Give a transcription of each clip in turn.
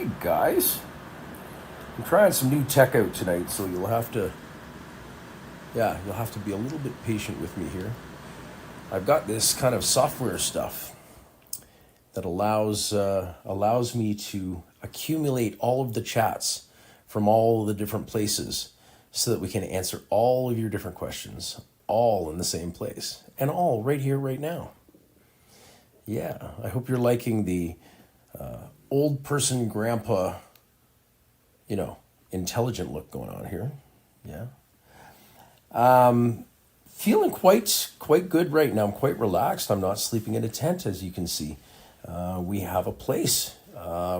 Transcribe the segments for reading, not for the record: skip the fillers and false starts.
Hey guys, I'm trying some new tech out tonight, so you'll have to be a little bit patient with me here. I've got this kind of software stuff that allows me to accumulate all of the chats from all the different places, so that we can answer all of your different questions, all in the same place, and all right here, right now. Yeah, I hope you're liking the old person grandpa, intelligent look going on here. Yeah. Feeling quite good right now. I'm quite relaxed. I'm not sleeping in a tent, as you can see. We have a place,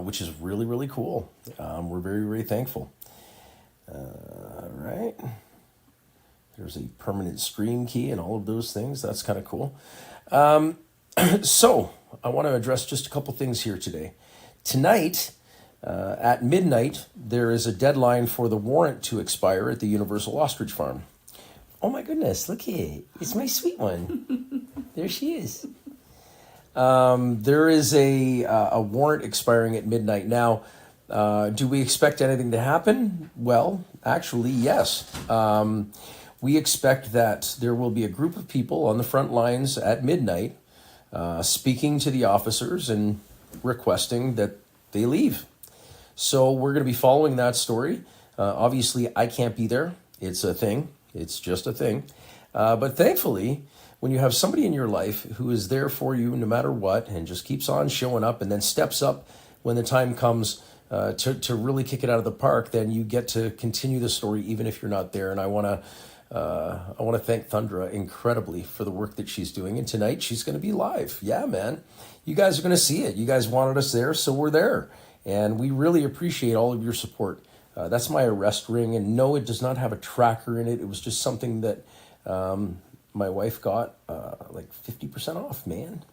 which is really, really cool. We're very, very thankful. Right. There's a permanent stream key and all of those things. That's kind of cool. So I want to address just a couple things here today. Tonight, at midnight, there is a deadline for the warrant to expire at the Universal Ostrich Farm. Oh my goodness, look here. It's my sweet one. There she is. There is a warrant expiring at midnight. Now, do we expect anything to happen? Well, actually, yes. We expect that there will be a group of people on the front lines at midnight speaking to the officers and requesting that they leave. So we're going to be following that story. Obviously, I can't be there. It's a thing. It's just a thing. But thankfully, when you have somebody in your life who is there for you no matter what and just keeps on showing up and then steps up when the time comes to really kick it out of the park, then you get to continue the story even if you're not there. And I want to thank Thundra incredibly for the work that she's doing. And tonight she's going to be live. Yeah, man. You guys are going to see it. You guys wanted us there, so we're there. And we really appreciate all of your support. That's my arrest ring. And no, it does not have a tracker in it. It was just something that my wife got like 50% off, man.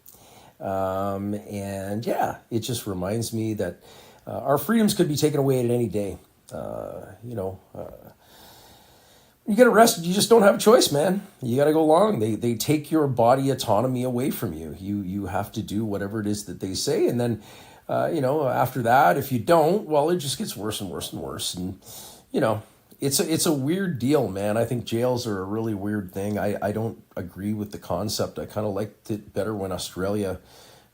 And yeah, it just reminds me that our freedoms could be taken away at any day. You get arrested, you just don't have a choice, man. You got to go along. They take your body autonomy away from you. You have to do whatever it is that they say. And then, after that, if you don't, well, it just gets worse and worse and worse. And, it's a weird deal, man. I think jails are a really weird thing. I don't agree with the concept. I kind of liked it better when Australia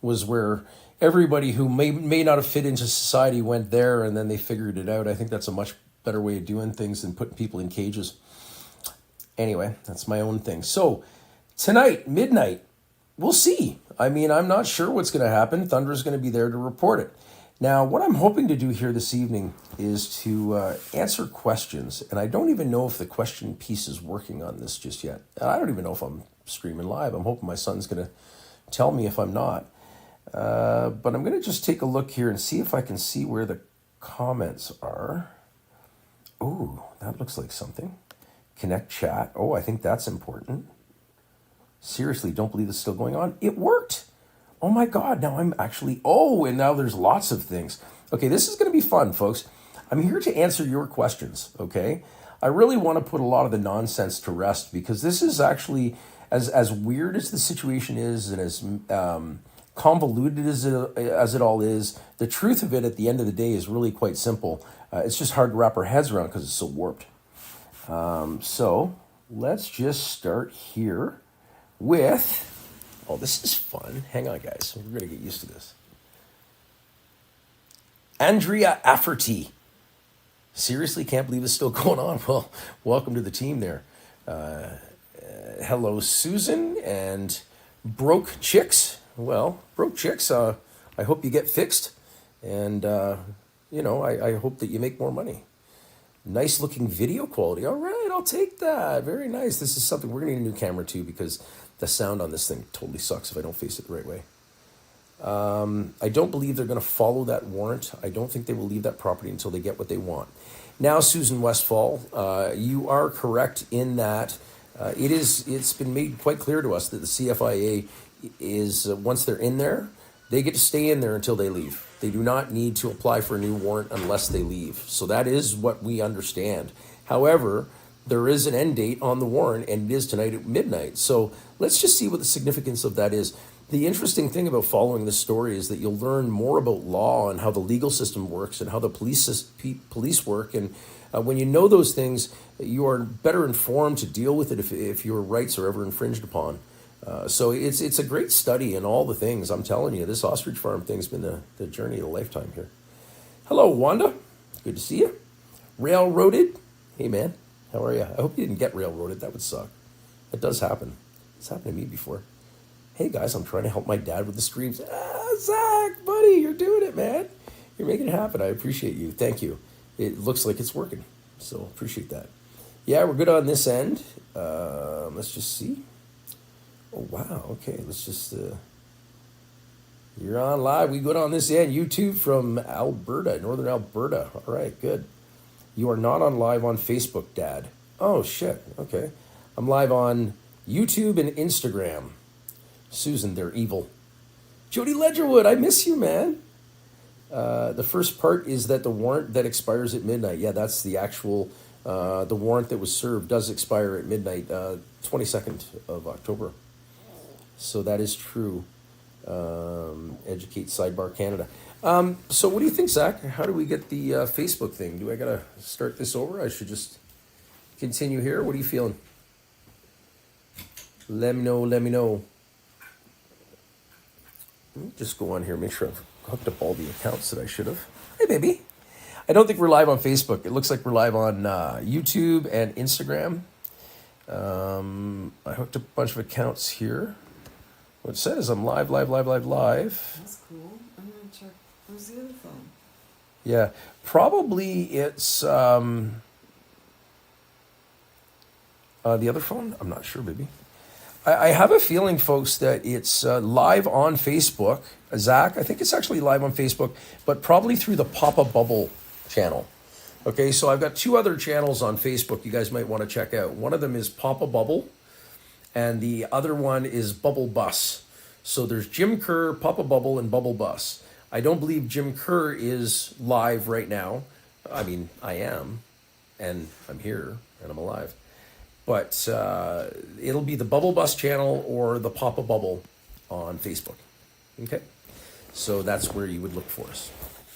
was where everybody who may not have fit into society went there and then they figured it out. I think that's a much better way of doing things than putting people in cages. Anyway, that's my own thing. So tonight, midnight, we'll see. I mean, I'm not sure what's going to happen. Thunder's going to be there to report it. Now, what I'm hoping to do here this evening is to answer questions. And I don't even know if the question piece is working on this just yet. I don't even know if I'm streaming live. I'm hoping my son's going to tell me if I'm not. But I'm going to just take a look here and see if I can see where the comments are. Ooh, that looks like something. Connect chat. Oh, I think that's important. Seriously, don't believe this is still going on. It worked. Oh my God, now I'm actually, and now there's lots of things. Okay, this is going to be fun, folks. I'm here to answer your questions, okay? I really want to put a lot of the nonsense to rest because this is actually, as weird as the situation is and as convoluted as it all is, the truth of it at the end of the day is really quite simple. It's just hard to wrap our heads around because it's so warped. So let's just start here with, this is fun. Hang on, guys. We're going to get used to this. Andrea Afferty. Seriously, can't believe it's still going on. Well, welcome to the team there. Hello, Susan and Broke Chicks. Well, Broke Chicks, I hope you get fixed. And, I hope that you make more money. Nice looking video quality. All right, I'll take that. Very nice. This is something we're going to need a new camera too because the sound on this thing totally sucks if I don't face it the right way. I don't believe they're going to follow that warrant. I don't think they will leave that property until they get what they want. Now, Susan Westfall, you are correct in that it's been made quite clear to us that the CFIA is, once they're in there, they get to stay in there until they leave. They do not need to apply for a new warrant unless they leave. So that is what we understand. However, there is an end date on the warrant, and it is tonight at midnight. So let's just see what the significance of that is. The interesting thing about following this story is that you'll learn more about law and how the legal system works and how the police work. And when you know those things, you are better informed to deal with it if your rights are ever infringed upon. So it's a great study in all the things. I'm telling you, this ostrich farm thing's been the journey of a lifetime here. Hello, Wanda. Good to see you. Railroaded. Hey, man. How are you? I hope you didn't get railroaded. That would suck. That does happen. It's happened to me before. Hey, guys, I'm trying to help my dad with the streams. Zach, buddy, you're doing it, man. You're making it happen. I appreciate you. Thank you. It looks like it's working, so appreciate that. Yeah, we're good on this end. Let's just see. Oh, wow. Okay, let's just... You're on live. We good on this end. YouTube from Alberta, Northern Alberta. All right, good. You are not on live on Facebook, Dad. Oh, shit. Okay. I'm live on YouTube and Instagram. Susan, they're evil. Jody Ledgerwood, I miss you, man. The first part is that the warrant that expires at midnight. Yeah, that's the actual, the warrant that was served does expire at midnight, 22nd of October. So that is true. Educate Sidebar Canada. So what do you think, Zach? How do we get the Facebook thing? Do I got to start this over? I should just continue here. What are you feeling? Let me know. Let me know. Let me just go on here, make sure I've hooked up all the accounts that I should have. Hey, baby. I don't think we're live on Facebook. It looks like we're live on YouTube and Instagram. I hooked up a bunch of accounts here. What it says, I'm live. That's cool. I'm going to check. Where's the other phone? Yeah, probably it's the other phone. I'm not sure, baby. I have a feeling, folks, that it's live on Facebook. Zach, I think it's actually live on Facebook, but probably through the Papa Bubble channel. Okay, so I've got two other channels on Facebook you guys might want to check out. One of them is Papa Bubble, and the other one is Bubble Bus. So there's Jim Kerr, Papa Bubble, and Bubble Bus. I don't believe Jim Kerr is live right now. I mean, I am, and I'm here, and I'm alive. But it'll be the Bubble Bus channel or the Papa Bubble on Facebook. Okay? So that's where you would look for us.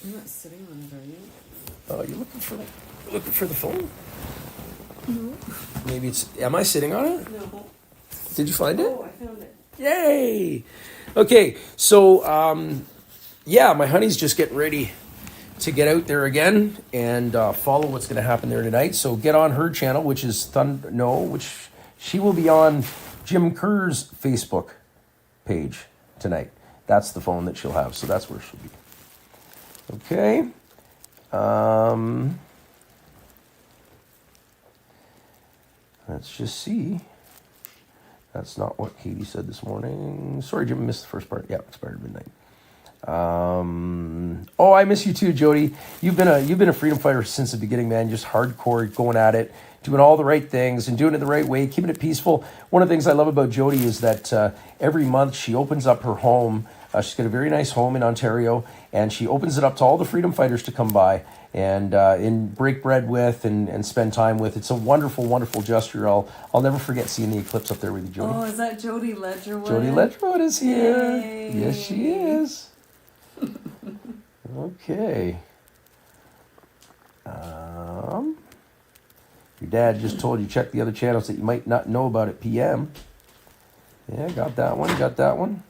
You're not sitting on it, are you? You're looking for the phone? No. Maybe it's... Am I sitting on it? No. Did you find it? Oh, I found it. Yay! Okay, so, yeah, my honey's just getting ready to get out there again and follow what's going to happen there tonight. So get on her channel, which is which she will be on Jim Kerr's Facebook page tonight. That's the phone that she'll have, so that's where she'll be. Okay. Let's just see. That's not what Katie said this morning. Sorry, Jim, I missed the first part. Yeah, expired midnight. Oh, I miss you too, Jody. You've been a freedom fighter since the beginning, man. Just hardcore, going at it, doing all the right things and doing it the right way, keeping it peaceful. One of the things I love about Jody is that every month she opens up her home. She's got a very nice home in Ontario, and she opens it up to all the freedom fighters to come by and break bread with and spend time with. It's a wonderful, wonderful gesture. I'll never forget seeing the eclipse up there with you, Jody. Oh, is that Jody Ledgerwood? Jody Ledgerwood is here. Yay. Yes, she is. Okay. Your dad just told you check the other channels that you might not know about at PM. Yeah, got that one.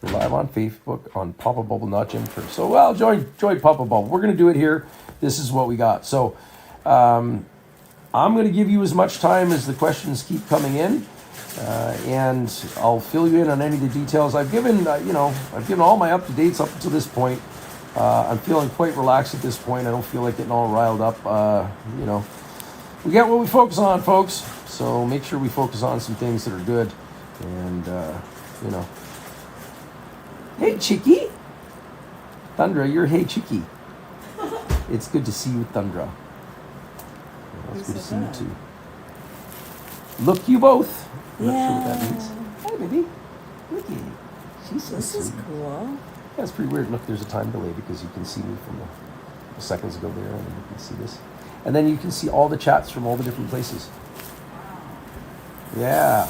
We're live on Facebook on Papa Bubble, not Jim Kerr. So, well, join Papa Bubble. We're going to do it here. This is what we got. So, I'm going to give you as much time as the questions keep coming in. And I'll fill you in on any of the details. I've given all my up-to-dates up until this point. I'm feeling quite relaxed at this point. I don't feel like getting all riled up. We get what we focus on, folks. So make sure we focus on some things that are good. And, Hey, Chicky. Thundra, you're Hey, Chicky. It's good to see you, Thundra. It's good to see you, too. Look, you both. I'm not sure what that means. Hi, baby. Looky. She's so This is sweet. cool. Yeah, it's pretty weird. Look, there's a time delay because you can see me from the seconds ago there, and you can see this. And then you can see all the chats from all the different places. Yeah.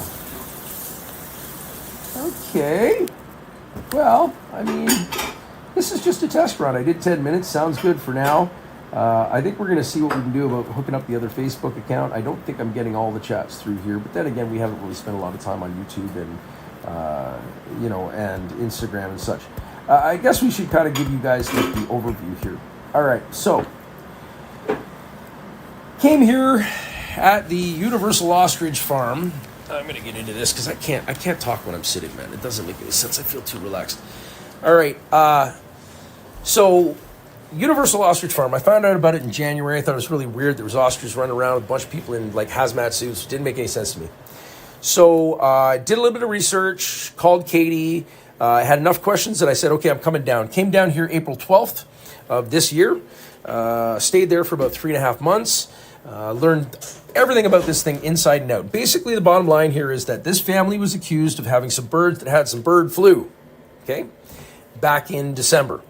Okay. Well, I mean, this is just a test run. I did 10 minutes. Sounds good for now. I think we're going to see what we can do about hooking up the other Facebook account. I don't think I'm getting all the chats through here, but then again, we haven't really spent a lot of time on YouTube and, and Instagram and such. I guess we should kind of give you guys the overview here. All right, so came here at the Universal Ostrich Farm. I'm going to get into this because I can't talk when I'm sitting, man. It doesn't make any sense. I feel too relaxed. All right, so Universal Ostrich Farm. I found out about it in January. I thought it was really weird. There was ostriches running around with a bunch of people in like hazmat suits. Didn't make any sense to me. So I did a little bit of research, called Katie. I had enough questions that I said, okay, I'm coming down. Came down here April 12th of this year. Stayed there for about 3.5 months. Learned everything about this thing inside and out. Basically, the bottom line here is that this family was accused of having some birds that had some bird flu. Okay? Back in December.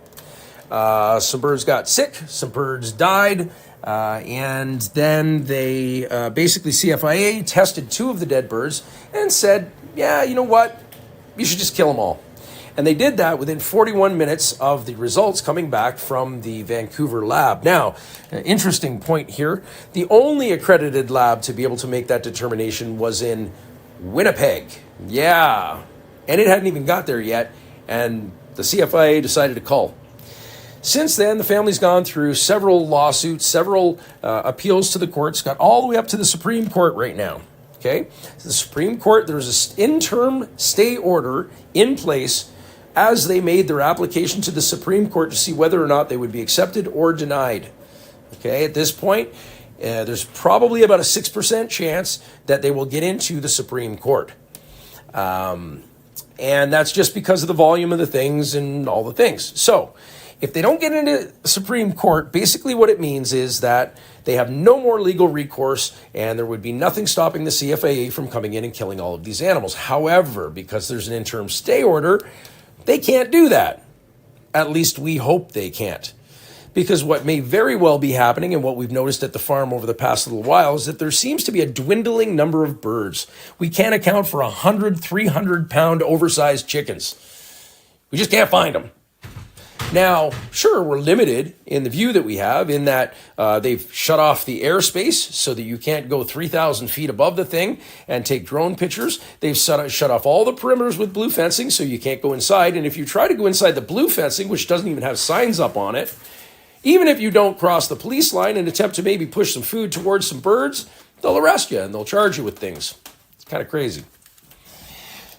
Some birds got sick, some birds died, and then they basically CFIA tested 2 of the dead birds and said, yeah, you know what, you should just kill them all. And they did that within 41 minutes of the results coming back from the Vancouver lab. Now, an interesting point here, the only accredited lab to be able to make that determination was in Winnipeg. Yeah, and it hadn't even got there yet, and the CFIA decided to call. Since then, the family's gone through several lawsuits, several appeals to the courts, got all the way up to the Supreme Court right now. Okay, the Supreme Court, there's an interim stay order in place as they made their application to the Supreme Court to see whether or not they would be accepted or denied. Okay, at this point, there's probably about a 6% chance that they will get into the Supreme Court. And that's just because of the volume of the things and all the things. So, if they don't get into the Supreme Court, basically what it means is that they have no more legal recourse and there would be nothing stopping the CFAA from coming in and killing all of these animals. However, because there's an interim stay order, they can't do that. At least we hope they can't. Because what may very well be happening, and what we've noticed at the farm over the past little while, is that there seems to be a dwindling number of birds. We can't account for 100, 300-pound oversized chickens. We just can't find them. Now, sure, we're limited in the view that we have in that they've shut off the airspace so that you can't go 3,000 feet above the thing and take drone pictures. They've shut off all the perimeters with blue fencing so you can't go inside. And if you try to go inside the blue fencing, which doesn't even have signs up on it, even if you don't cross the police line and attempt to maybe push some food towards some birds, they'll arrest you and they'll charge you with things. It's kind of crazy.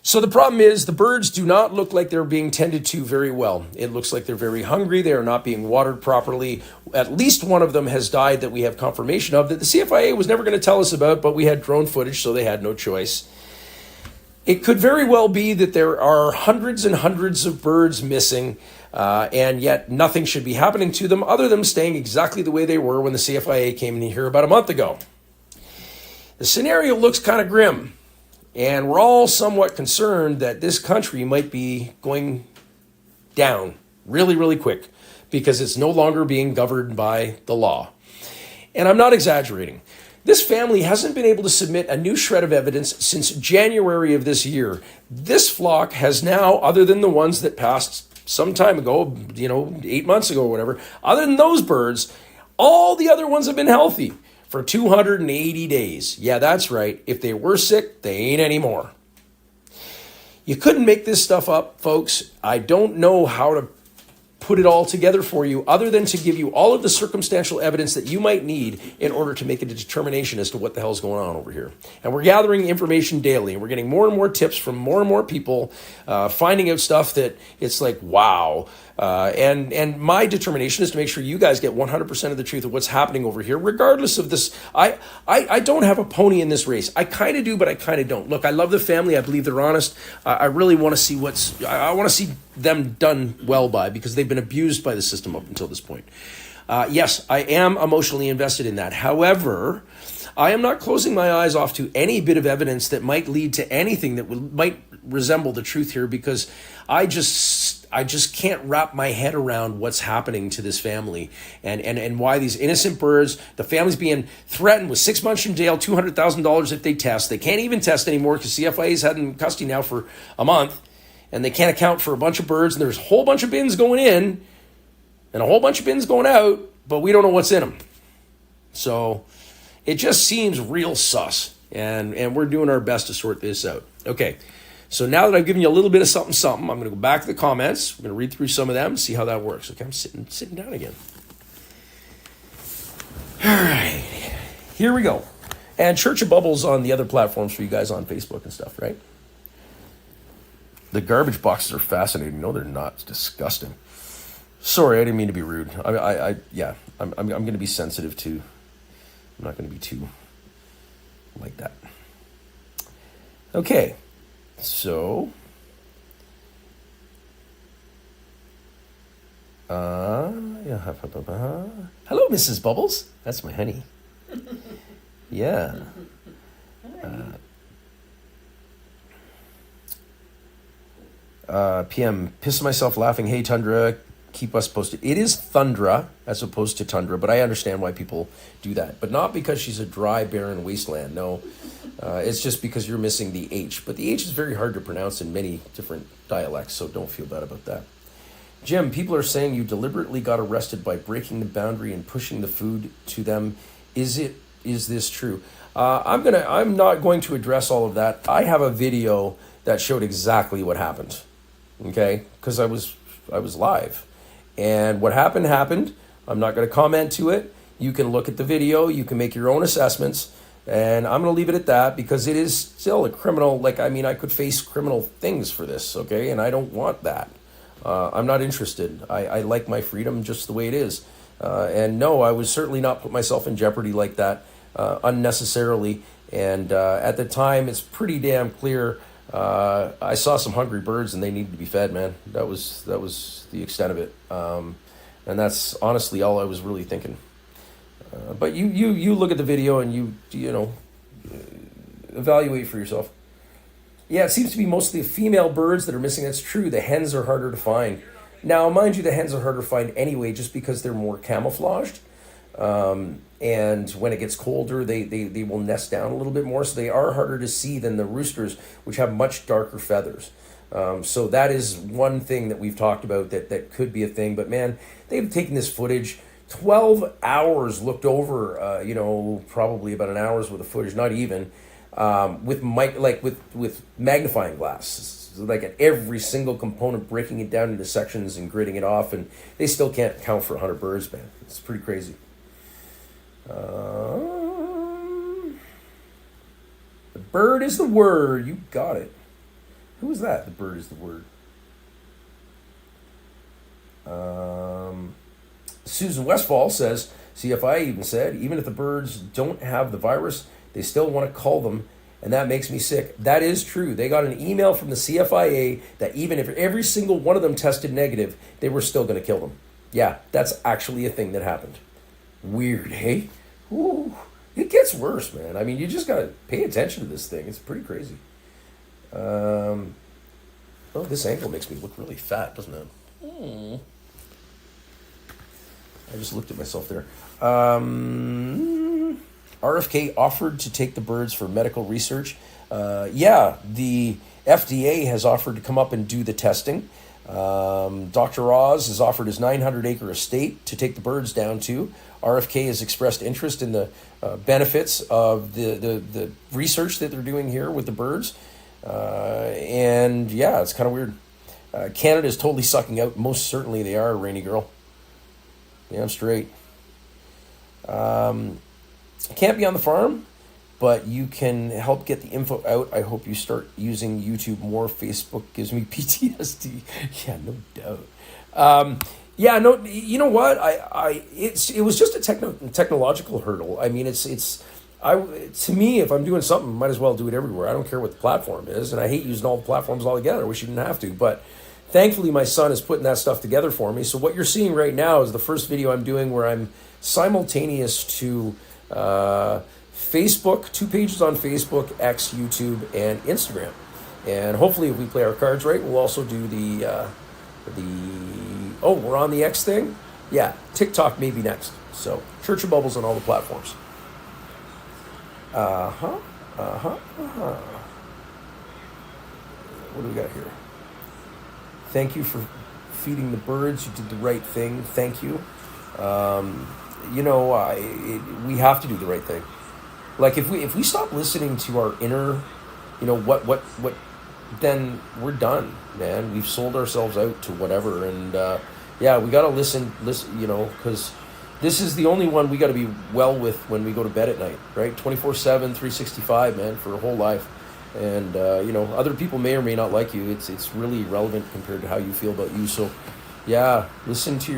So the problem is the birds do not look like they're being tended to very well. It looks like they're very hungry. They are not being watered properly. At least one of them has died that we have confirmation of that the CFIA was never going to tell us about, but we had drone footage, so they had no choice. It could very well be that there are hundreds and hundreds of birds missing, and yet nothing should be happening to them other than staying exactly the way they were when the CFIA came in here about a month ago. The scenario looks kind of grim. And we're all somewhat concerned that this country might be going down really, really quick because it's no longer being governed by the law. And I'm not exaggerating. This family hasn't been able to submit a new shred of evidence since January of this year. This flock has now, other than the ones that passed some time ago, 8 months ago or whatever, other than those birds, all the other ones have been healthy for 280 days. Yeah, that's right. If they were sick, they ain't anymore. You couldn't make this stuff up, folks. I don't know how to put it all together for you other than to give you all of the circumstantial evidence that you might need in order to make a determination as to what the hell's going on over here. And we're gathering information daily, and we're getting more and more tips from more and more people, finding out stuff that it's like, wow. And my determination is to make sure you guys get 100% of the truth of what's happening over here, regardless of this. I don't have a pony in this race. I kind of do, but I kind of don't. Look, I love the family. I believe they're honest. I really want to see I want to see them done well by, because they've been abused by the system up until this point. Yes, I am emotionally invested in that. However, I am not closing my eyes off to any bit of evidence that might lead to anything that might resemble the truth here, because I just can't wrap my head around what's happening to this family and why these innocent birds, the family's being threatened with 6 months in jail, $200,000 if they test. They can't even test anymore because CFIA's had them in custody now for a month. and they can't account for a bunch of birds, and there's a whole bunch of bins going in and a whole bunch of bins going out, but we don't know what's in them. So it just seems real sus, and we're doing our best to sort this out. Okay, so now that I've given you a little bit of something, I'm going to go back to the comments. We're going to read through some of them and see how that works. Okay, I'm sitting down again. All right, here we go. And Church of Bubbles on the other platforms for you guys on Facebook and stuff, right? The garbage boxes are fascinating. No, they're not. It's disgusting. Sorry, I didn't mean to be rude. I'm going to be sensitive to. I'm not going to be too like that. Okay, so yeah. Hello, Mrs. Bubbles. That's my honey. Yeah. PM, piss myself laughing. Hey, Tundra, keep us posted. It is Thundra as opposed to Tundra, but I understand why people do that. But not because she's a dry, barren wasteland. No, it's just because you're missing the H. But the H is very hard to pronounce in many different dialects, so don't feel bad about that. Jim, people are saying you deliberately got arrested by breaking the boundary and pushing the food to them. Is this true? I'm not going to address all of that. I have a video that showed exactly what happened. Okay, because I was live, and what happened. I'm not going to comment to it. You can look at the video. You can make your own assessments, and I'm going to leave it at that because it is still a criminal. I could face criminal things for this. Okay, and I don't want that. I'm not interested. I like my freedom just the way it is. And no, I would certainly not put myself in jeopardy like that unnecessarily. And at the time, it's pretty damn clear. I saw some hungry birds and they needed to be fed, man. That was the extent of it. And that's honestly all I was really thinking. But you look at the video and you evaluate for yourself. Yeah, it seems to be mostly female birds that are missing. That's true. The hens are harder to find. Now, mind you, the hens are harder to find anyway just because they're more camouflaged. And when it gets colder, they will nest down a little bit more. So they are harder to see than the roosters, which have much darker feathers. So that is one thing that we've talked about that could be a thing. But man, they've taken this footage, 12 hours looked over, probably about an hour's worth of footage, not even, with magnifying glass, like at every single component, breaking it down into sections and gridding it off, and they still can't count for 100 birds, man. It's pretty crazy. The bird is the word. You got it. Who was that? The bird is the word. Susan Westfall says, CFI even said, even if the birds don't have the virus, they still want to cull them, and that makes me sick. That is true. They got an email from the CFIA that even if every single one of them tested negative, they were still going to kill them. Yeah, that's actually a thing that happened. Weird, hey? Ooh, it gets worse, man. I mean, you just got to pay attention to this thing. It's pretty crazy. This angle makes me look really fat, doesn't it? I just looked at myself there. RFK offered to take the birds for medical research. Yeah, the FDA has offered to come up and do the testing. Dr. Oz has offered his 900-acre estate to take the birds down to. RFK has expressed interest in the benefits of the research that they're doing here with the birds. And yeah, it's kind of weird. Canada is totally sucking out. Most certainly they are, Rainy Girl. Yeah, I'm straight. Can't be on the farm, but you can help get the info out. I hope you start using YouTube more. Facebook gives me PTSD. Yeah, no doubt. Yeah, no, you know what? It was just a technological hurdle. I mean, to me, if I'm doing something, might as well do it everywhere. I don't care what the platform is, and I hate using all the platforms altogether. I wish you didn't have to, but thankfully my son is putting that stuff together for me. So what you're seeing right now is the first video I'm doing where I'm simultaneous to Facebook, 2 pages on Facebook, X, YouTube, and Instagram. And hopefully if we play our cards right, we'll also do we're on the X thing? Yeah, TikTok maybe next. So Church of Bubbles on all the platforms. What do we got here? Thank you for feeding the birds. You did the right thing. Thank you. You know, we have to do the right thing. Like if we stop listening to our inner, you know, what, then we're done, man. We've sold ourselves out to whatever, and yeah, we gotta listen, you know, because this is the only one we got to be well with when we go to bed at night, right? 24/7, 365, man, for a whole life. And you know, other people may or may not like you. It's really irrelevant compared to how you feel about you. So, yeah, listen to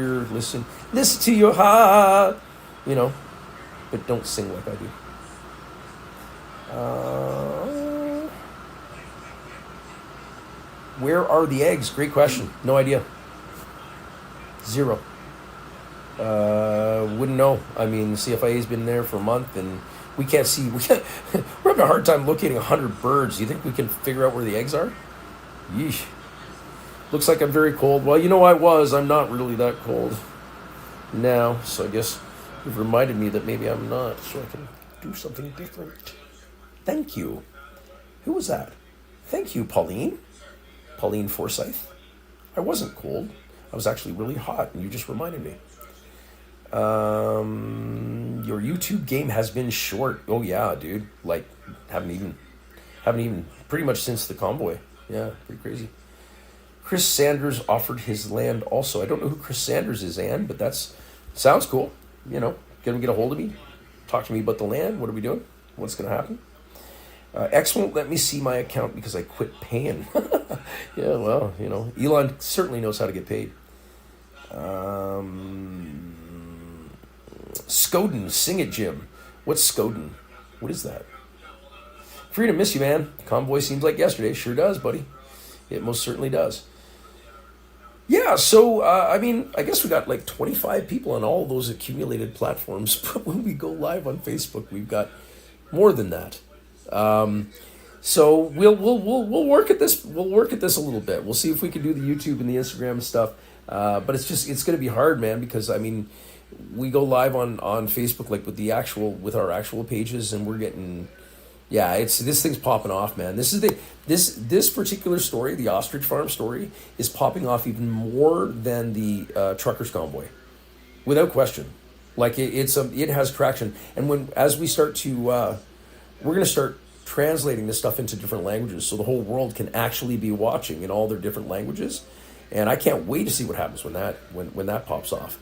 your heart, you know, but don't sing like I do. Where are the eggs? Great question. No idea. Zero. Wouldn't know. I mean, CFIA's been there for a month, and we can't see. We're having a hard time locating 100 birds. Do you think we can figure out where the eggs are? Yeesh. Looks like I'm very cold. Well, you know I'm not really that cold now, so I guess you've reminded me that maybe I'm not, so I can do something different. Thank you. Who was that? Thank you, Pauline. Pauline Forsyth. I wasn't cold. I was actually really hot, and you just reminded me. Your YouTube game has been short. Oh yeah, dude. Like, haven't even pretty much since the convoy. Yeah, pretty crazy. Chris Sanders offered his land also. I don't know who Chris Sanders is, Ann, but sounds cool. You know, get a hold of me. Talk to me about the land. What are we doing? What's going to happen? X won't let me see my account because I quit paying. Yeah, well, you know, Elon certainly knows how to get paid. Skoden, sing it, Jim. What's Skoden? What is that? Free to miss you, man. Convoy seems like yesterday. Sure does, buddy. It most certainly does. Yeah, so, I mean, I guess we got like 25 people on all those accumulated platforms. But when we go live on Facebook, we've got more than that. So we'll work at this. We'll work at this a little bit. We'll see if we can do the YouTube and the Instagram stuff. But it's going to be hard, man, because I mean, we go live on Facebook like with our actual pages, and we're getting, yeah, this thing's popping off, man. This particular story, the Ostrich Farm story, is popping off even more than the truckers convoy, without question. Like it has traction, and as we start to, we're going to start translating this stuff into different languages, so the whole world can actually be watching in all their different languages. And I can't wait to see what happens when that pops off,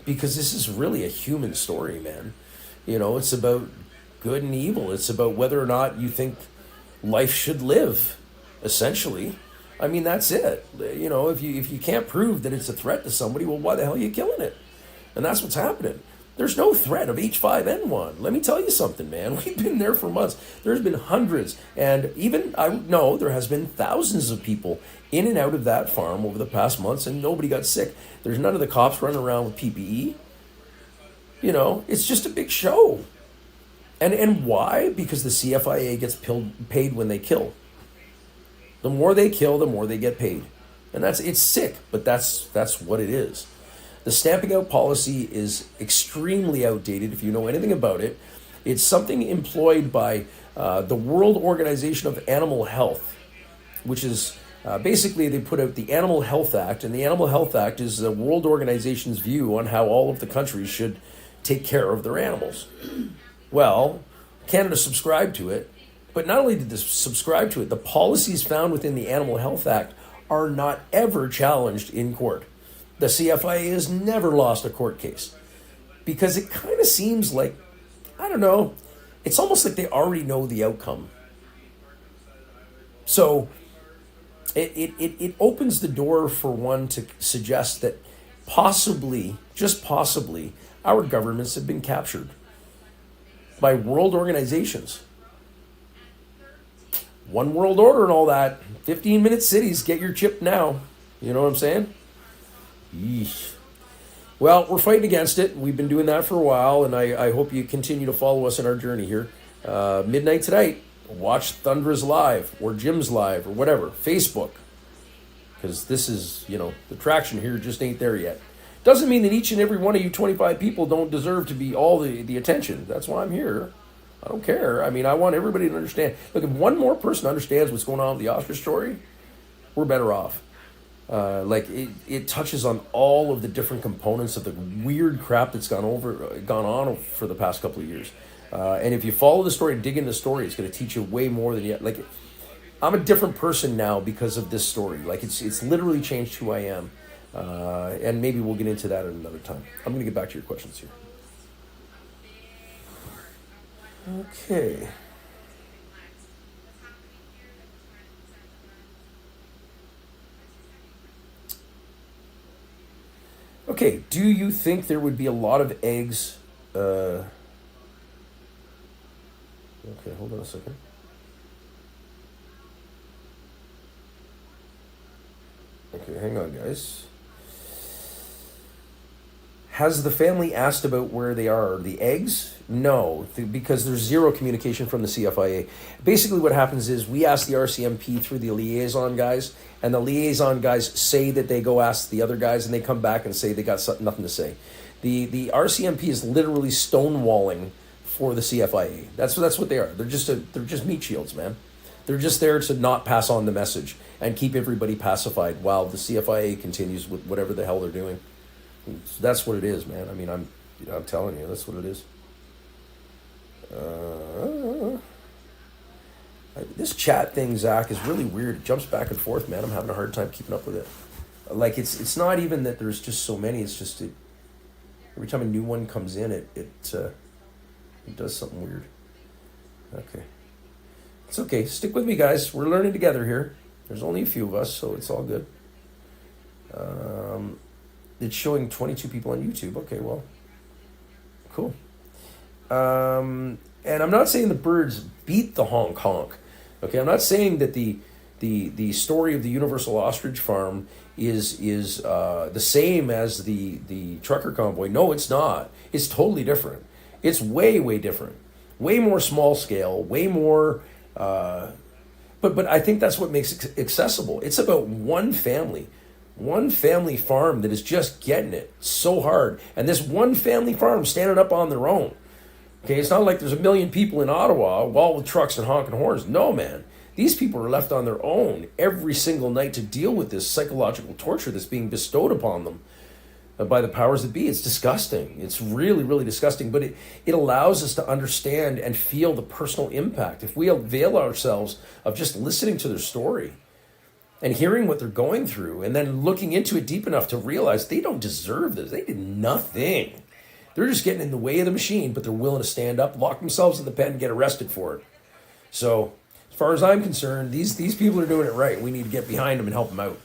because this is really a human story, man. You know, it's about good and evil. It's about whether or not you think life should live, essentially. I mean, that's it. You know, if you can't prove that it's a threat to somebody, well, why the hell are you killing it? And that's what's happening. There's no threat of H5N1. Let me tell you something, man. We've been there for months. There's been hundreds, and even I know there has been thousands of people in and out of that farm over the past months, and nobody got sick. There's none of the cops running around with PPE. You know, it's just a big show. And why? Because the CFIA gets paid when they kill. The more they kill, the more they get paid. And it's sick, but that's what it is. The stamping out policy is extremely outdated if you know anything about it. It's something employed by the World Organization of Animal Health, which is basically they put out the Animal Health Act, and the Animal Health Act is the World Organization's view on how all of the countries should take care of their animals. Well, Canada subscribed to it, but not only did they subscribe to it, the policies found within the Animal Health Act are not ever challenged in court. The CFIA has never lost a court case because it kind of seems like, I don't know, it's almost like they already know the outcome. So it opens the door for one to suggest that possibly, just possibly, our governments have been captured by world organizations. One world order and all that. 15-minute cities, get your chip now. You know what I'm saying? Yeesh. Well, we're fighting against it. We've been doing that for a while, and I hope you continue to follow us in our journey here. Midnight tonight, watch Thundra's live, or Jim's live, or whatever. Facebook. Because this is, you know, the traction here just ain't there yet. Doesn't mean that each and every one of you 25 people don't deserve to be all the attention. That's why I'm here. I don't care. I mean, I want everybody to understand. Look, if one more person understands what's going on with the Ostrich story, we're better off. Like it touches on all of the different components of the weird crap that's gone on for the past couple of years. And if you follow the story and dig into the story, it's going to teach you way more than yet. Like I'm a different person now because of this story. Like it's literally changed who I am. And maybe we'll get into that at another time. I'm going to get back to your questions here. Okay. Okay, do you think there would be a lot of eggs? Okay, hold on a second. Okay, hang on, guys. Has the family asked about where they are? The eggs? No, because there's zero communication from the CFIA. Basically, what happens is we ask the RCMP through the liaison guys, and the liaison guys say that they go ask the other guys, and they come back and say they got nothing to say. The RCMP is literally stonewalling for the CFIA. That's what they are. They're just meat shields, man. They're just there to not pass on the message and keep everybody pacified while the CFIA continues with whatever the hell they're doing. That's what it is, man. I mean, I'm telling you, that's what it is. This chat thing, Zach, is really weird. It jumps back and forth, man. I'm having a hard time keeping up with it. Like it's not even that there's just so many. It's just every time a new one comes in, it does something weird. Okay, it's okay. Stick with me, guys. We're learning together here. There's only a few of us, so it's all good. It's showing 22 people on YouTube. Okay, well, cool. And I'm not saying the birds beat the honk honk. Okay, I'm not saying that the story of the Universal Ostrich Farm is the same as the trucker convoy. No, it's not. It's totally different. It's way different. Way more small scale. Way more. But I think that's what makes it accessible. It's about one family farm that is just getting it so hard. And this one family farm standing up on their own. Okay, it's not like there's a million people in Ottawa, all with trucks and honking horns. No, man. These people are left on their own every single night to deal with this psychological torture that's being bestowed upon them by the powers that be. It's disgusting. It's really disgusting. But it allows us to understand and feel the personal impact. If we avail ourselves of just listening to their story and hearing what they're going through, and then looking into it deep enough to realize they don't deserve this. They did nothing. They're just getting in the way of the machine, but they're willing to stand up, lock themselves in the pen, and get arrested for it. So, as far as I'm concerned, these people are doing it right. We need to get behind them and help them out.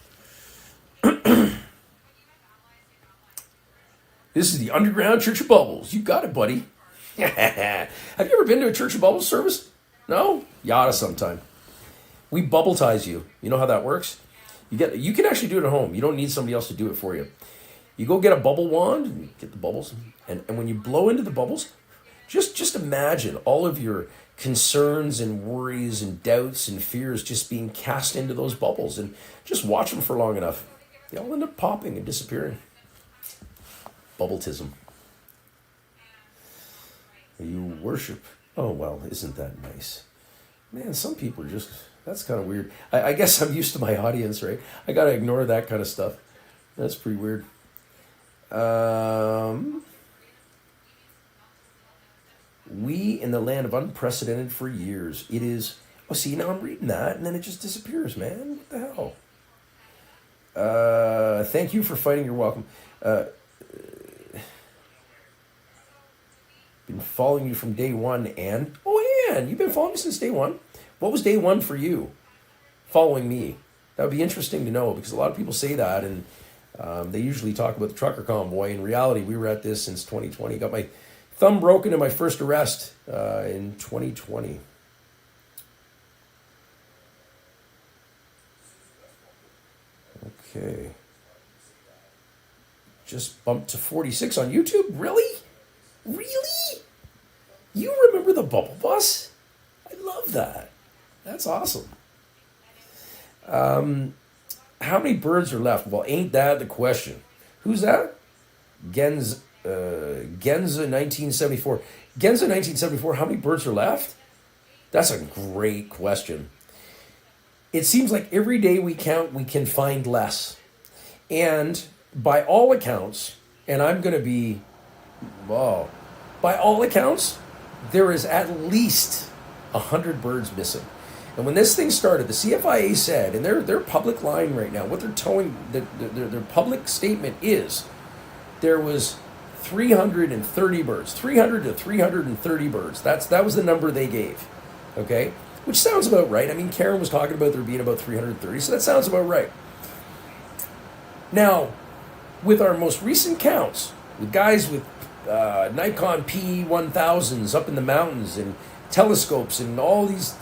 This is the Underground Church of Bubbles. You got it, buddy. Have you ever been to a Church of Bubbles service? No? You oughta sometime. We bubble ties you. You know how that works? You can actually do it at home. You don't need somebody else to do it for you. You go get a bubble wand, and you get the bubbles, and when you blow into the bubbles, just imagine all of your concerns and worries and doubts and fears just being cast into those bubbles, and just watch them for long enough. They all end up popping and disappearing. Bubbletism. You worship. Oh, well, isn't that nice? Man, some people are just... That's kind of weird. I guess I'm used to my audience, right? I got to ignore that kind of stuff. That's pretty weird. We in the land of unprecedented for years. It is... Oh, see, now I'm reading that, and then it just disappears, man. What the hell? Thank you for fighting. You're welcome. Been following you from day one, Anne. Oh, Anne, you've been following me since day one. What was day one for you, following me? That would be interesting to know, because a lot of people say that, and they usually talk about the trucker convoy. In reality, we were at this since 2020. Got my thumb broken in my first arrest in 2020. Okay. Just bumped to 46 on YouTube? Really? Really? You remember the bubble bus? I love that. That's awesome. How many birds are left? Well, ain't that the question? Who's that? Genza 1974. Genza 1974, how many birds are left? That's a great question. It seems like every day we count, we can find less. And by all accounts, and I'm going to be, well, by all accounts, there is at least 100 birds missing. And when this thing started, the CFIA said, and they're public line right now, what they're towing, their public statement is, there was 330 birds, 300 to 330 birds. That was the number they gave, okay? Which sounds about right. I mean, Karen was talking about there being about 330, so that sounds about right. Now, with our most recent counts, with guys with Nikon P1000s up in the mountains and telescopes and all these,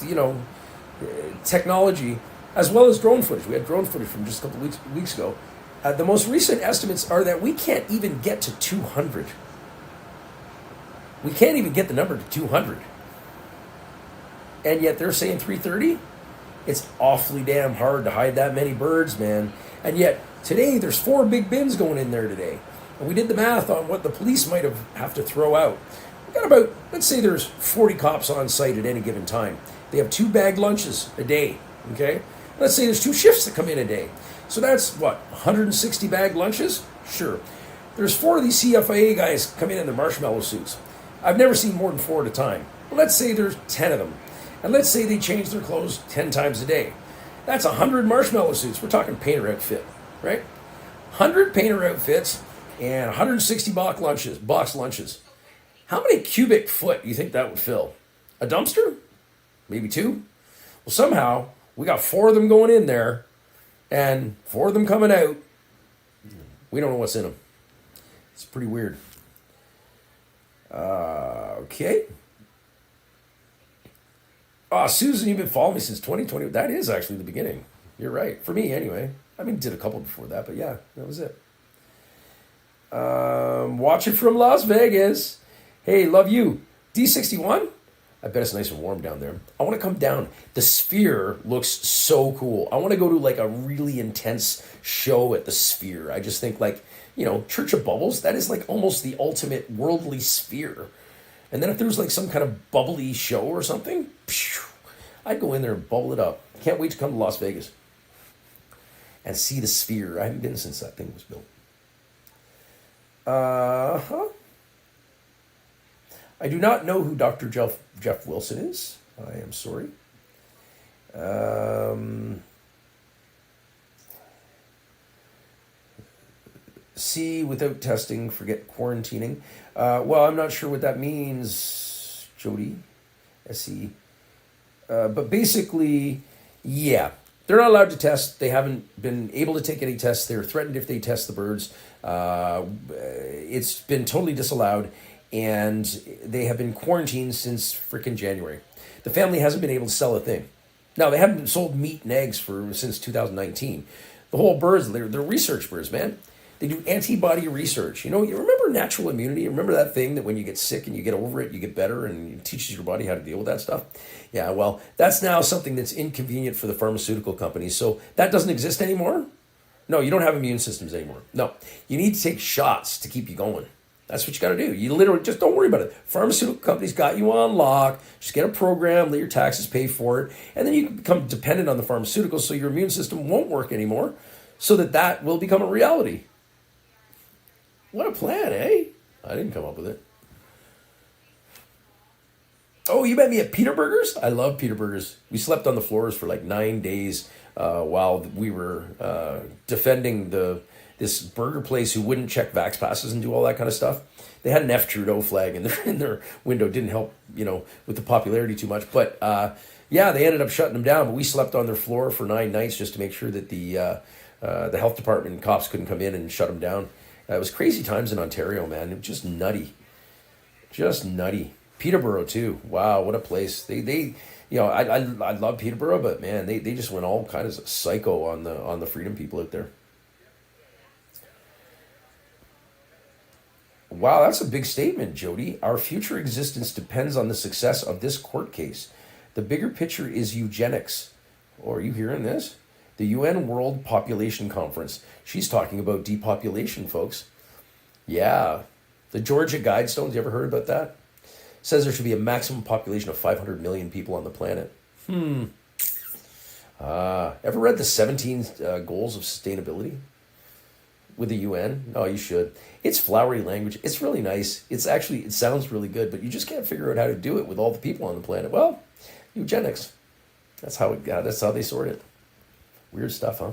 technology, as well as drone footage. We had drone footage from just a couple weeks ago. The most recent estimates are that we can't even get to 200. We can't even get the number to 200. And yet they're saying 330? It's awfully damn hard to hide that many birds, man. And yet today there's 4 big bins going in there today. And we did the math on what the police might have to throw out. We got about, let's say there's 40 cops on site at any given time. They have 2 bagged lunches a day, okay? Let's say there's 2 shifts that come in a day. So that's, 160 bagged lunches? Sure. There's 4 of these CFIA guys come in their marshmallow suits. I've never seen more than 4 at a time. But let's say there's 10 of them. And let's say they change their clothes 10 times a day. That's 100 marshmallow suits. We're talking painter outfit, right? 100 painter outfits and 160 box lunches. How many cubic foot do you think that would fill? A dumpster? Maybe 2? Well, somehow we got 4 of them going in there and 4 of them coming out. We don't know what's in them. It's pretty weird. Okay. Oh, Susan, you've been following me since 2020. That is actually the beginning. You're right. For me, anyway. I mean, did a couple before that, but yeah, that was it. Watching from Las Vegas. Hey, love you. D61? I bet it's nice and warm down there. I want to come down. The Sphere looks so cool. I want to go to like a really intense show at the Sphere. I just think Church of Bubbles, that is like almost the ultimate worldly sphere. And then if there was like some kind of bubbly show or something, I'd go in there and bubble it up. Can't wait to come to Las Vegas and see the Sphere. I haven't been since that thing was built. I do not know who Dr. Jeff Wilson is. I am sorry. See, without testing, forget quarantining. Well, I'm not sure what that means, Jody. SE. But basically, yeah, they're not allowed to test. They haven't been able to take any tests. They're threatened if they test the birds. It's been totally disallowed, and they have been quarantined since freaking January. The family hasn't been able to sell a thing. Now, they haven't sold meat and eggs since 2019. The whole birds, they're research birds, man. They do antibody research. You remember natural immunity? Remember that thing that when you get sick and you get over it, you get better and it teaches your body how to deal with that stuff? Yeah, well, that's now something that's inconvenient for the pharmaceutical companies. So that doesn't exist anymore? No, you don't have immune systems anymore. No, you need to take shots to keep you going. That's what you got to do. You literally just don't worry about it. Pharmaceutical companies got you on lock. Just get a program, let your taxes pay for it, and then you can become dependent on the pharmaceuticals so your immune system won't work anymore so that will become a reality. What a plan, eh? I didn't come up with it. Oh, you met me at Peter Burgers? I love Peter Burgers. We slept on the floors for like 9 days while we were defending this burger place who wouldn't check vax passes and do all that kind of stuff. They had an F Trudeau flag in their window. Didn't help, with the popularity too much. But yeah, they ended up shutting them down. But we slept on their floor for 9 nights just to make sure that the health department and cops couldn't come in and shut them down. It was crazy times in Ontario, man. It was just nutty. Just nutty. Peterborough, too. Wow, what a place. I love Peterborough, but, man, they just went all kinds of psycho on the freedom people out there. Wow, that's a big statement, Jody. Our future existence depends on the success of this court case. The bigger picture is eugenics. Oh, are you hearing this? The UN World Population Conference. She's talking about depopulation, folks. Yeah. The Georgia Guidestones, you ever heard about that? Says there should be a maximum population of 500 million people on the planet. Ever read the 17 goals of sustainability? With a UN? No, you should. It's flowery language. It's really nice. It sounds really good, but you just can't figure out how to do it with all the people on the planet. Well, eugenics. That's how they sort it. Weird stuff, huh?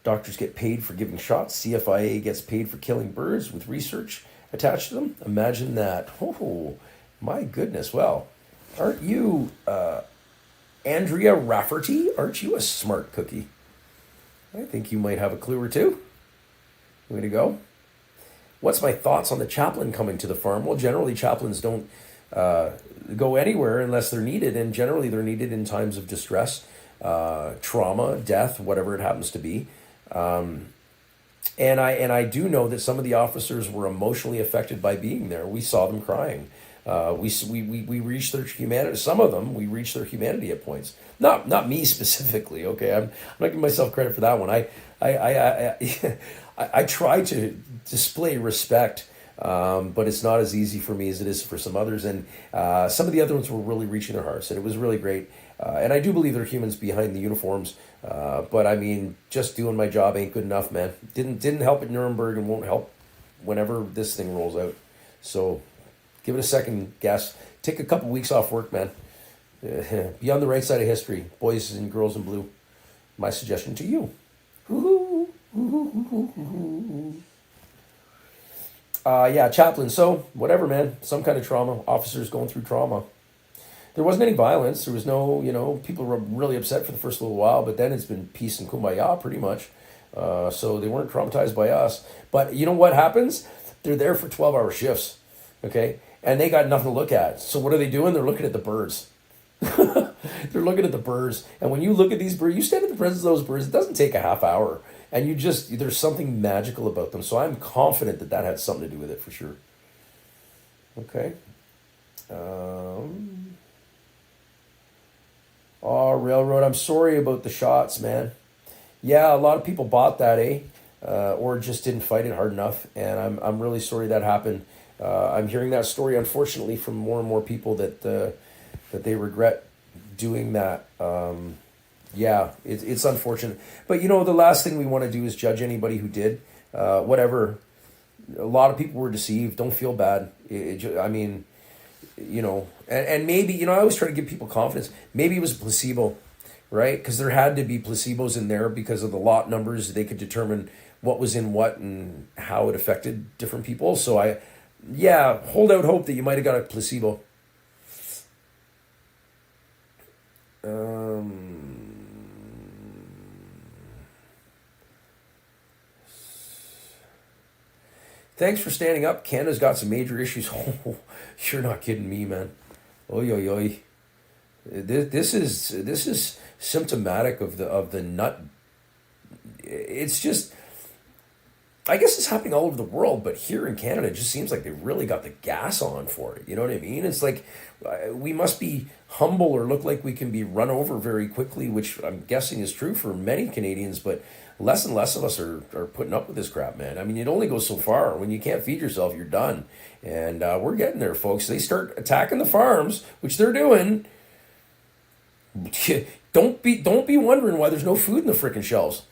Doctors get paid for giving shots. CFIA gets paid for killing birds with research attached to them. Imagine that. Oh, my goodness. Well, aren't you, Andrea Rafferty? Aren't you a smart cookie? I think you might have a clue or two. Way to go. What's my thoughts on the chaplain coming to the farm? Well, generally, chaplains don't go anywhere unless they're needed, and generally they're needed in times of distress, trauma, death, whatever it happens to be. And I do know that some of the officers were emotionally affected by being there. We saw them crying. We reached their humanity. Some of them, we reached their humanity at points. Not me specifically. Okay, I'm not giving myself credit for that one. I try to display respect, but it's not as easy for me as it is for some others. And some of the other ones were really reaching their hearts, and it was really great. And I do believe there are humans behind the uniforms. But I mean, just doing my job ain't good enough, man. Didn't help at Nuremberg and won't help whenever this thing rolls out. So give it a second guess. Take a couple weeks off work, man. Be on the right side of history, boys and girls in blue. My suggestion to you. Yeah, chaplain. So whatever, man. Some kind of trauma. Officers going through trauma. There wasn't any violence. There was no, people were really upset for the first little while, but then it's been peace and kumbaya pretty much. So they weren't traumatized by us. But you know what happens? They're there for 12-hour shifts, okay? And they got nothing to look at. So what are they doing? They're looking at the birds. They're looking at the birds. And when you look at these birds, you stand in the presence of those birds, it doesn't take a half hour. And there's something magical about them. So I'm confident that had something to do with it for sure. Okay. Oh, Railroad, I'm sorry about the shots, man. Yeah, a lot of people bought that, or just didn't fight it hard enough, and I'm really sorry that happened. I'm hearing that story, unfortunately, from more and more people that they regret doing that. Yeah, it's unfortunate. But, the last thing we want to do is judge anybody who did. Whatever. A lot of people were deceived. Don't feel bad. And maybe, I always try to give people confidence. Maybe it was a placebo, right? Because there had to be placebos in there because of the lot numbers. They could determine what was in what and how it affected different people. So hold out hope that you might have got a placebo. Thanks for standing up. Canada's got some major issues. Oh, you're not kidding me, man. Oy, oy, oy. This is symptomatic of the nut. It's just, I guess it's happening all over the world, but here in Canada, it just seems like they really got the gas on for it. You know what I mean? It's like we must be humble or look like we can be run over very quickly, which I'm guessing is true for many Canadians, but less and less of us are putting up with this crap, man. I mean, it only goes so far. When you can't feed yourself, you're done. And we're getting there, folks. They start attacking the farms, which they're doing. Don't be wondering why there's no food in the frickin' shelves.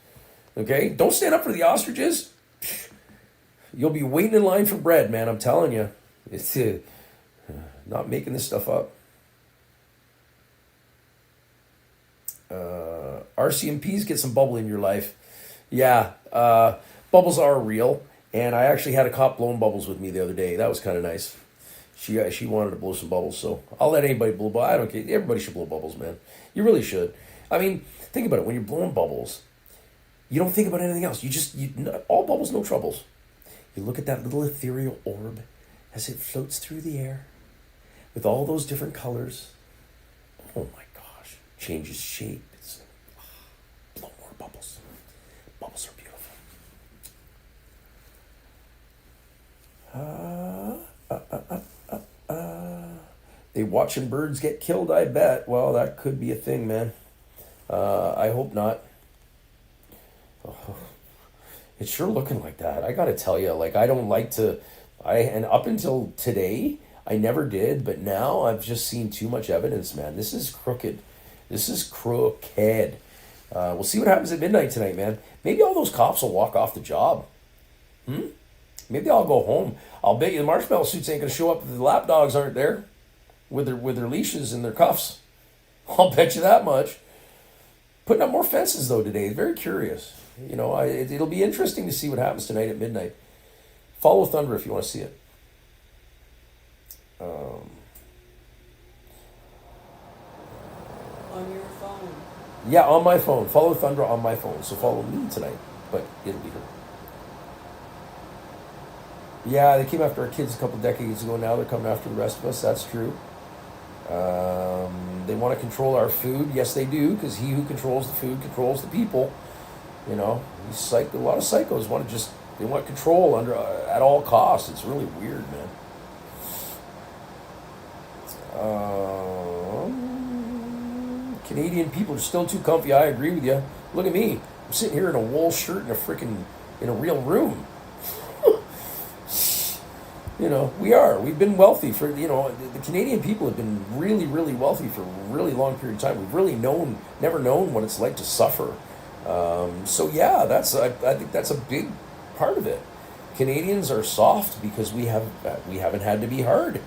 Okay? Don't stand up for the ostriches. You'll be waiting in line for bread, man. I'm telling you. It's not making this stuff up. RCMPs, get some bubble in your life. Yeah, bubbles are real. And I actually had a cop blowing bubbles with me the other day. That was kind of nice. She wanted to blow some bubbles, so I'll let anybody blow bubbles. I don't care. Everybody should blow bubbles, man. You really should. I mean, think about it. When you're blowing bubbles, you don't think about anything else. All bubbles, no troubles. You look at that little ethereal orb as it floats through the air with all those different colors. Oh my gosh. Changes shape. Blow more bubbles. Bubbles are beautiful. They watching birds get killed, I bet. Well, that could be a thing, man. I hope not. Oh, it's sure looking like that. I gotta tell you, I don't like to. And up until today, I never did, but now I've just seen too much evidence, man. This is crooked. This is crooked. We'll see what happens at midnight tonight, man. Maybe all those cops will walk off the job. Maybe I'll go home. I'll bet you the marshmallow suits ain't gonna show up if the lap dogs aren't there with their leashes and their cuffs. I'll bet you that much. Putting up more fences though today. Very curious. You know, it'll be interesting to see what happens tonight at midnight. Follow Thunder if you want to see it. On your phone. Yeah, on my phone. Follow Thunder on my phone. So follow me tonight, but it'll be her. Yeah, they came after our kids a couple decades ago. Now they're coming after the rest of us. That's true. They want to control our food. Yes, they do, because he who controls the food controls the people. You know, a lot of psychos they want control at all costs. It's really weird, man. Canadian people are still too comfy. I agree with you. Look at me. I'm sitting here in a wool shirt in a real room. You know, we've been wealthy for, the Canadian people have been really, really wealthy for a really long period of time. We've really never known what it's like to suffer. So yeah, I think that's a big part of it. Canadians are soft because we haven't had to be hard.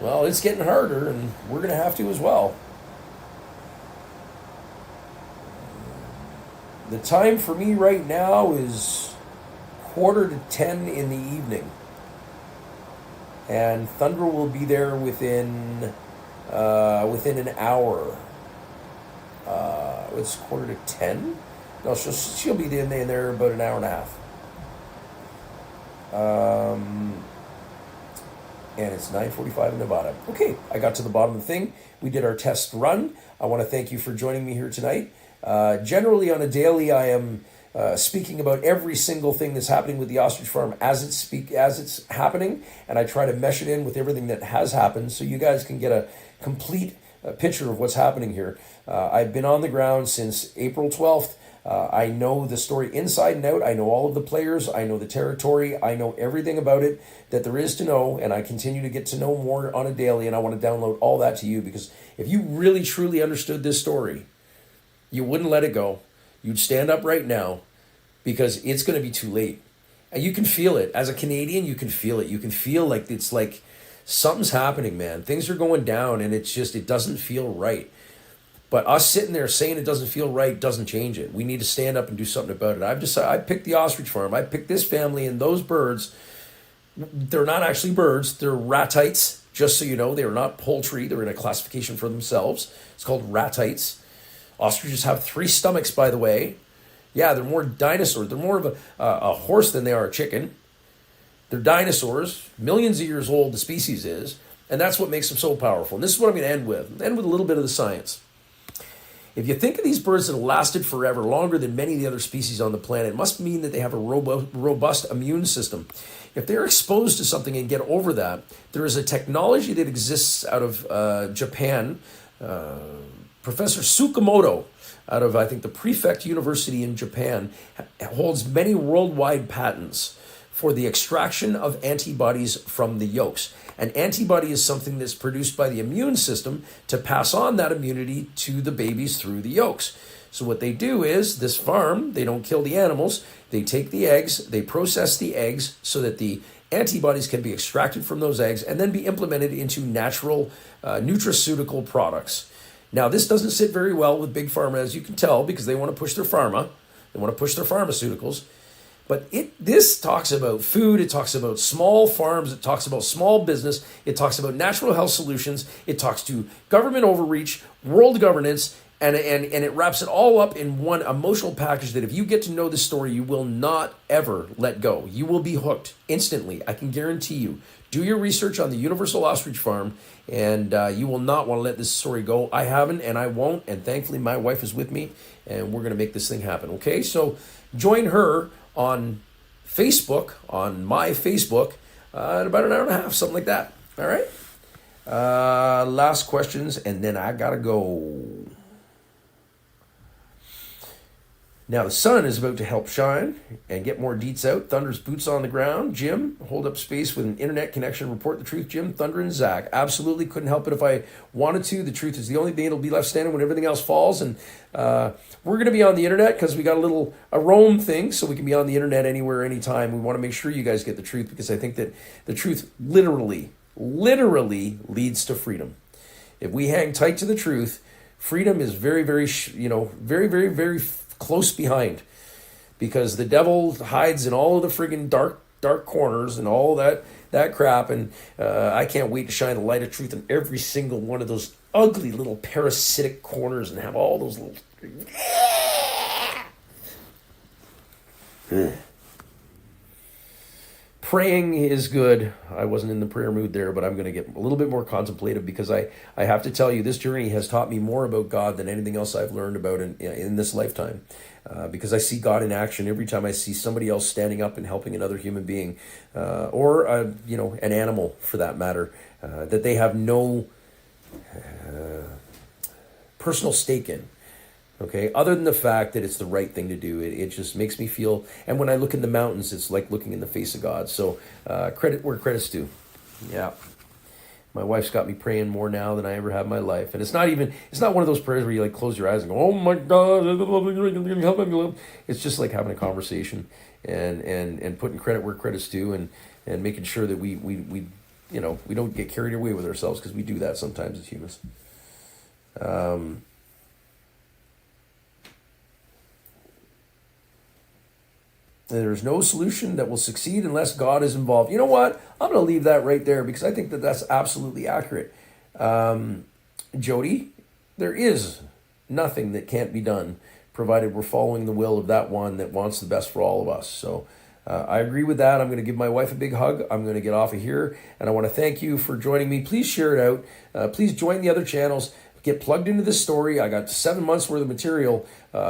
Well, it's getting harder, and we're going to have to as well. The time for me right now is 9:45 in the evening. And Thunder will be there within an hour. It's 9:45. No, she'll be in there about an hour and a half. And it's 9:45 in Nevada. Okay, I got to the bottom of the thing. We did our test run. I want to thank you for joining me here tonight. Generally on a daily, I am speaking about every single thing that's happening with the Ostrich Farm as it's happening, and I try to mesh it in with everything that has happened so you guys can get a complete picture of what's happening here. I've been on the ground since April 12th. I know the story inside and out. I know all of the players. I know the territory. I know everything about it that there is to know, and I continue to get to know more on a daily, and I want to download all that to you, because if you really truly understood this story, you wouldn't let it go. You'd stand up right now, because it's going to be too late. And you can feel it. As a Canadian, you can feel it. You can feel like it's like something's happening, man. Things are going down, and it doesn't feel right. But us sitting there saying it doesn't feel right doesn't change it. We need to stand up and do something about it. I've decided, I picked the Ostrich Farm. I picked this family and those birds. They're not actually birds. They're ratites, just so you know. They are not poultry. They're in a classification for themselves. It's called ratites. Ostriches have 3 stomachs, by the way. Yeah, they're more dinosaurs. They're more of a horse than they are a chicken. They're dinosaurs. Millions of years old, the species is. And that's what makes them so powerful. And this is what I'm going to end with. End with a little bit of the science. If you think of these birds that have lasted forever, longer than many of the other species on the planet, it must mean that they have a robust immune system. If they're exposed to something and get over that, there is a technology that exists out of Japan. Professor Tsukamoto, out of, I think, the Prefect University in Japan, holds many worldwide patents for the extraction of antibodies from the yolks. An antibody is something that's produced by the immune system to pass on that immunity to the babies through the yolks. So what they do is, this farm, they don't kill the animals, they take the eggs, they process the eggs so that the antibodies can be extracted from those eggs and then be implemented into natural nutraceutical products. Now, this doesn't sit very well with Big Pharma, as you can tell, because they want to push their pharma. They want to push their pharmaceuticals. But this talks about food, it talks about small farms, it talks about small business, it talks about natural health solutions, it talks to government overreach, world governance, and it wraps it all up in one emotional package that if you get to know this story, you will not ever let go. You will be hooked instantly, I can guarantee you. Do your research on the Universal Ostrich Farm, and you will not want to let this story go. I haven't, and I won't, and thankfully my wife is with me, and we're going to make this thing happen, okay? So join her on Facebook, on my Facebook, in about an hour and a half, something like that. All right? Last questions, and then I got to go. Now the sun is about to help shine and get more deets out. Thunder's boots on the ground. Jim, hold up space with an internet connection. Report the truth, Jim. Thunder and Zach. Absolutely couldn't help it if I wanted to. The truth is the only thing that'll be left standing when everything else falls. And we're going to be on the internet because we got a roam thing, so we can be on the internet anywhere, anytime. We want to make sure you guys get the truth, because I think that the truth literally leads to freedom. If we hang tight to the truth, freedom is very, very, very close behind, because the devil hides in all of the friggin' dark corners and all that crap. And I can't wait to shine the light of truth in every single one of those ugly little parasitic corners and have all those little... Praying is good. I wasn't in the prayer mood there, but I'm going to get a little bit more contemplative, because I have to tell you, this journey has taught me more about God than anything else I've learned about in this lifetime. Because I see God in action every time I see somebody else standing up and helping another human being, or an animal for that matter, that they have no personal stake in. Okay, other than the fact that it's the right thing to do, it just makes me feel. And when I look in the mountains, it's like looking in the face of God. So credit where credit's due. Yeah, my wife's got me praying more now than I ever have in my life. And it's not one of those prayers where you like close your eyes and go, "Oh my God," it's just like having a conversation and putting credit where credit's due, and making sure that we don't get carried away with ourselves, because we do that sometimes as humans. There's no solution that will succeed unless God is involved. You know what? I'm going to leave that right there, because I think that that's absolutely accurate. Jody, there is nothing that can't be done, provided we're following the will of that one that wants the best for all of us. So I agree with that. I'm going to give my wife a big hug. I'm going to get off of here, and I want to thank you for joining me. Please share it out. Please join the other channels. Get plugged into this story. I got 7 months worth of material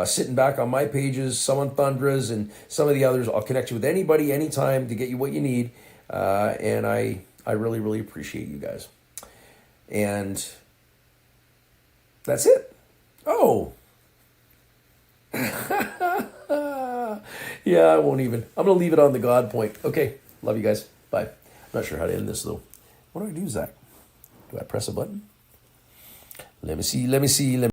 sitting back on my pages, some on Thundra's and some of the others. I'll connect you with anybody, anytime, to get you what you need. And I really, really appreciate you guys. And that's it. Oh. Yeah, I'm going to leave it on the God point. Okay. Love you guys. Bye. I'm not sure how to end this, though. What do I do, Zach? Do I press a button? Let me see.